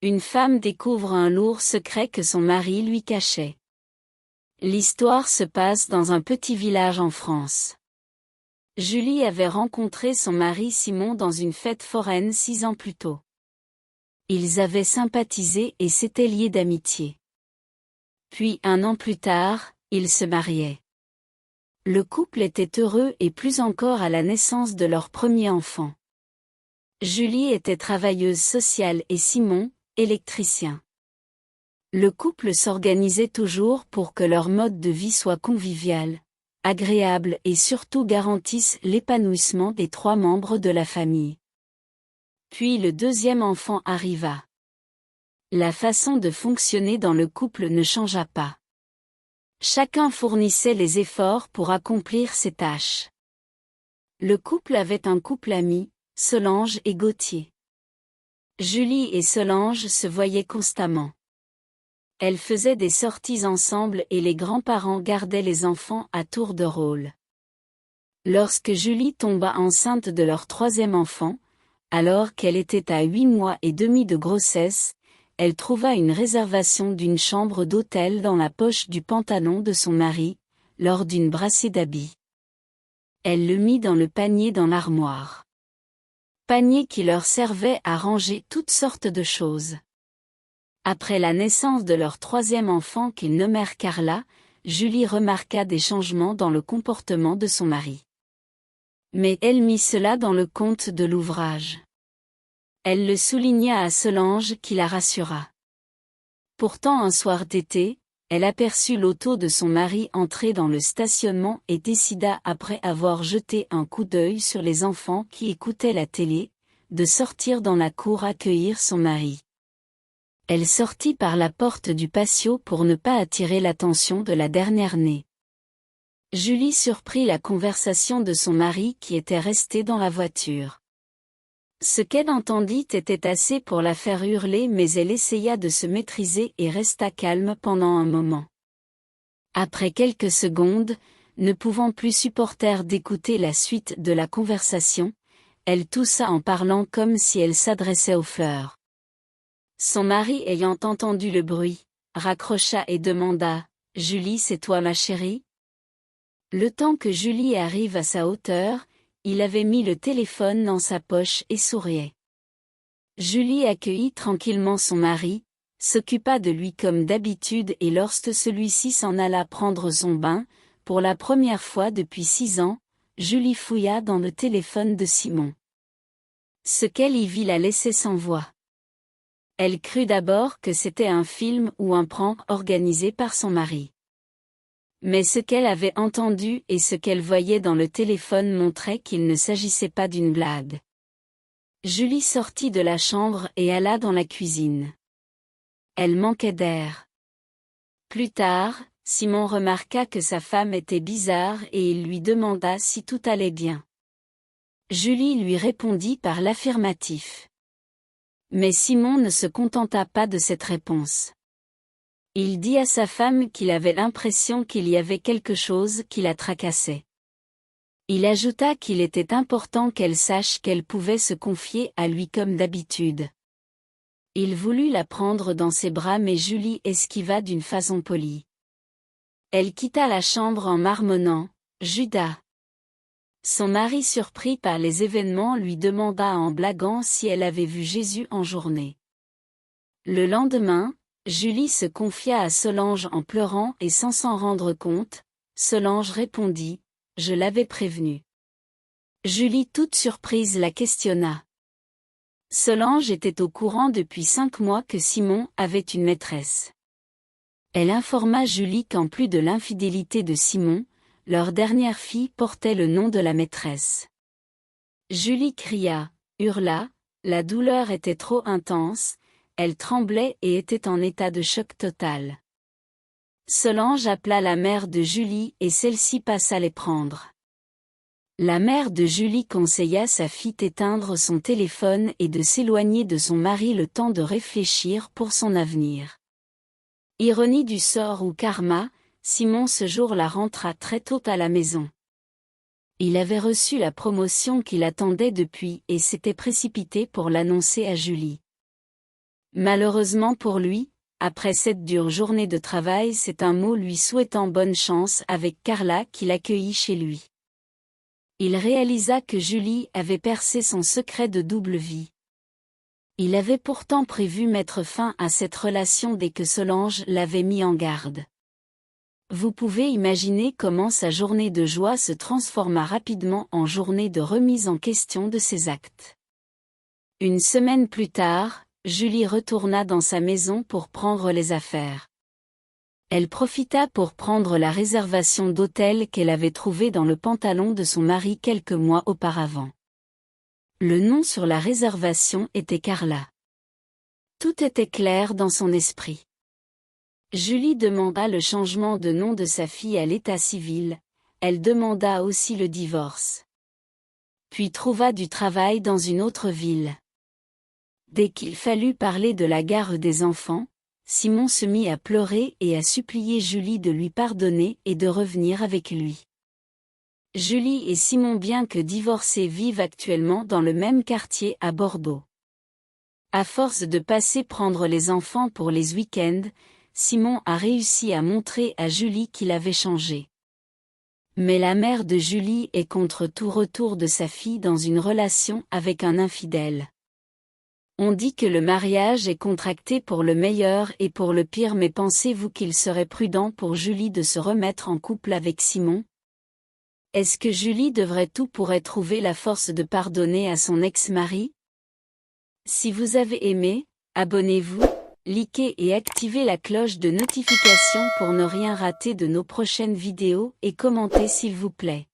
Une femme découvre un lourd secret que son mari lui cachait. L'histoire se passe dans un petit village en France. Julie avait rencontré son mari Simon dans une fête foraine 6 ans plus tôt. Ils avaient sympathisé et s'étaient liés d'amitié. Puis 1 an plus tard, ils se mariaient. Le couple était heureux et plus encore à la naissance de leur premier enfant. Julie était travailleuse sociale et Simon, électricien. Le couple s'organisait toujours pour que leur mode de vie soit convivial, agréable et surtout garantisse l'épanouissement des 3 membres de la famille. Puis le 2e enfant arriva. La façon de fonctionner dans le couple ne changea pas. Chacun fournissait les efforts pour accomplir ses tâches. Le couple avait un couple ami, Solange et Gauthier. Julie et Solange se voyaient constamment. Elles faisaient des sorties ensemble et les grands-parents gardaient les enfants à tour de rôle. Lorsque Julie tomba enceinte de leur 3e enfant, alors qu'elle était à 8 mois et demi de grossesse, elle trouva une réservation d'une chambre d'hôtel dans la poche du pantalon de son mari, lors d'une brassée d'habits. Elle le mit dans le panier dans l'armoire. Panier qui leur servait à ranger toutes sortes de choses. Après la naissance de leur 3e enfant qu'ils nommèrent Carla, Julie remarqua des changements dans le comportement de son mari. Mais elle mit cela dans le compte de l'ouvrage. Elle le souligna à Solange qui la rassura. Pourtant un soir d'été, elle aperçut l'auto de son mari entrer dans le stationnement et décida après avoir jeté un coup d'œil sur les enfants qui écoutaient la télé, de sortir dans la cour accueillir son mari. Elle sortit par la porte du patio pour ne pas attirer l'attention de la dernière-née. Julie surprit la conversation de son mari qui était resté dans la voiture. Ce qu'elle entendit était assez pour la faire hurler mais elle essaya de se maîtriser et resta calme pendant un moment. Après quelques secondes, ne pouvant plus supporter d'écouter la suite de la conversation, elle toussa en parlant comme si elle s'adressait aux fleurs. Son mari ayant entendu le bruit, raccrocha et demanda « Julie, c'est toi ma chérie ?» Le temps que Julie arrive à sa hauteur, il avait mis le téléphone dans sa poche et souriait. Julie accueillit tranquillement son mari, s'occupa de lui comme d'habitude et lorsque celui-ci s'en alla prendre son bain, pour la première fois depuis 6 ans, Julie fouilla dans le téléphone de Simon. Ce qu'elle y vit la laissait sans voix. Elle crut d'abord que c'était un film ou un prank organisé par son mari. Mais ce qu'elle avait entendu et ce qu'elle voyait dans le téléphone montrait qu'il ne s'agissait pas d'une blague. Julie sortit de la chambre et alla dans la cuisine. Elle manquait d'air. Plus tard, Simon remarqua que sa femme était bizarre et il lui demanda si tout allait bien. Julie lui répondit par l'affirmatif. Mais Simon ne se contenta pas de cette réponse. Il dit à sa femme qu'il avait l'impression qu'il y avait quelque chose qui la tracassait. Il ajouta qu'il était important qu'elle sache qu'elle pouvait se confier à lui comme d'habitude. Il voulut la prendre dans ses bras mais Julie esquiva d'une façon polie. Elle quitta la chambre en marmonnant « Judas ». Son mari surpris par les événements lui demanda en blaguant si elle avait vu Jésus en journée. Le lendemain, Julie se confia à Solange en pleurant et sans s'en rendre compte, Solange répondit « Je l'avais prévenu ». Julie toute surprise la questionna. Solange était au courant depuis 5 mois que Simon avait une maîtresse. Elle informa Julie qu'en plus de l'infidélité de Simon, leur dernière fille portait le nom de la maîtresse. Julie cria, hurla, la douleur était trop intense, elle tremblait et était en état de choc total. Solange appela la mère de Julie et celle-ci passa les prendre. La mère de Julie conseilla sa fille d'éteindre son téléphone et de s'éloigner de son mari le temps de réfléchir pour son avenir. Ironie du sort ou karma, Simon ce jour-là rentra très tôt à la maison. Il avait reçu la promotion qu'il attendait depuis et s'était précipité pour l'annoncer à Julie. Malheureusement pour lui, après cette dure journée de travail, c'est un mot lui souhaitant bonne chance avec Carla qui l'accueillit chez lui. Il réalisa que Julie avait percé son secret de double vie. Il avait pourtant prévu mettre fin à cette relation dès que Solange l'avait mis en garde. Vous pouvez imaginer comment sa journée de joie se transforma rapidement en journée de remise en question de ses actes. Une semaine plus tard, Julie retourna dans sa maison pour prendre les affaires. Elle profita pour prendre la réservation d'hôtel qu'elle avait trouvée dans le pantalon de son mari quelques mois auparavant. Le nom sur la réservation était Carla. Tout était clair dans son esprit. Julie demanda le changement de nom de sa fille à l'état civil, elle demanda aussi le divorce. Puis trouva du travail dans une autre ville. Dès qu'il fallut parler de la garde des enfants, Simon se mit à pleurer et à supplier Julie de lui pardonner et de revenir avec lui. Julie et Simon, bien que divorcés, vivent actuellement dans le même quartier à Bordeaux. À force de passer prendre les enfants pour les week-ends, Simon a réussi à montrer à Julie qu'il avait changé. Mais la mère de Julie est contre tout retour de sa fille dans une relation avec un infidèle. On dit que le mariage est contracté pour le meilleur et pour le pire, mais pensez-vous qu'il serait prudent pour Julie de se remettre en couple avec Simon? Est-ce que Julie devrait tout pour trouver la force de pardonner à son ex-mari? Si vous avez aimé, abonnez-vous, likez et activez la cloche de notification pour ne rien rater de nos prochaines vidéos et commentez s'il vous plaît.